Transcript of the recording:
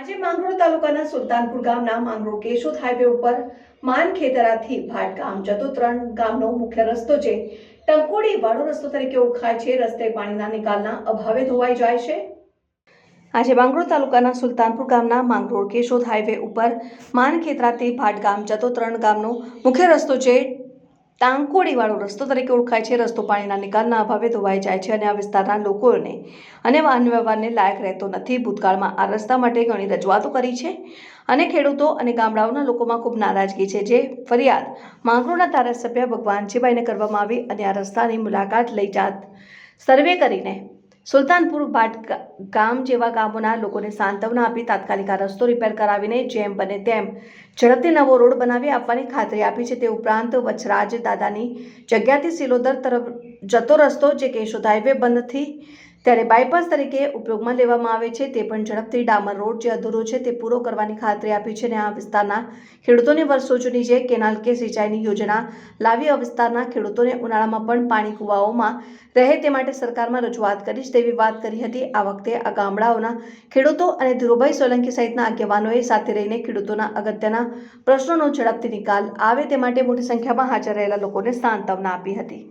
આજે માંગરોળ તાલુકાના સુલતાનપુર ગામના માંગરોળ કેશોદ હાઈવે ઉપર માનખેતરાથી ભાટ ગામ જતો 3 ગામનો મુખ્ય રસ્તો છે ટંકોડી વાળો રસ્તો તરીકે ઓળખાય છે. રસ્તે પાણીના નિકાલના અભાવે ધોવાઈ જાય છે. આજે માંગરોળ તાલુકાના સુલતાનપુર ગામના માંગરોળ કેશોદ હાઈવે ઉપર માનખેતરાથી ભાટ ગામ જતો 3 ગામનો મુખ્ય રસ્તો છે ટાંકોડી વાળો રસ્તો તરીકે ઓળખાય છે. રસ્તો પાણીના નિકાલના અભાવે ધોવાઈ જાય છે અને આ વિસ્તારના લોકોને અને વાહન વ્યવહારને લાયક રહેતો નથી. ભૂતકાળમાં આ રસ્તા માટે ઘણી રજૂઆતો કરી છે અને ખેડૂતો અને ગામડાઓના લોકોમાં ખૂબ નારાજગી છે, જે ફરિયાદ માંગરોળના ધારાસભ્ય ભગવાનજીભાઈને કરવામાં આવી અને આ રસ્તાની મુલાકાત લઈ જાત સર્વે કરીને સુલતાનપુર ભાટ ગામ જેવા ગામોના લોકોને સાંત્વના આપી તાત્કાલિક આ રસ્તો રિપેર કરાવીને જેમ બને તેમ ઝડપથી નવો રોડ બનાવી આપવાની ખાતરી આપી છે. તે ઉપરાંત વચરાજ દાદાની જગ્યાથી સિલોદર તરફ જતો રસ્તો જે કેશોદ હાઈવે બંધથી ત્યારે બાયપાસ તરીકે ઉપયોગમાં લેવામાં આવે છે તે પણ ઝડપથી ડામર રોડ જે અધૂરો છે તે પૂરો કરવાની ખાતરી આપી છે અને આ વિસ્તારના ખેડૂતોને વર્ષો જૂની જે કેનાલ કે સિંચાઈની યોજના લાવી આ વિસ્તારના ખેડૂતોને ઉનાળામાં પણ પાણી કૂવાઓમાં રહે તે માટે સરકારમાં રજૂઆત કરીશ તેવી વાત કરી હતી. આ વખતે આ ગામડાઓના ખેડૂતો અને ધીરુભાઈ સોલંકી સહિતના આગેવાનોએ સાથે રહીને ખેડૂતોના અગત્યના પ્રશ્નોનો ઝડપથી નિકાલ આવે તે માટે મોટી સંખ્યામાં હાજર રહેલા લોકોને સાંત્વના આપી હતી.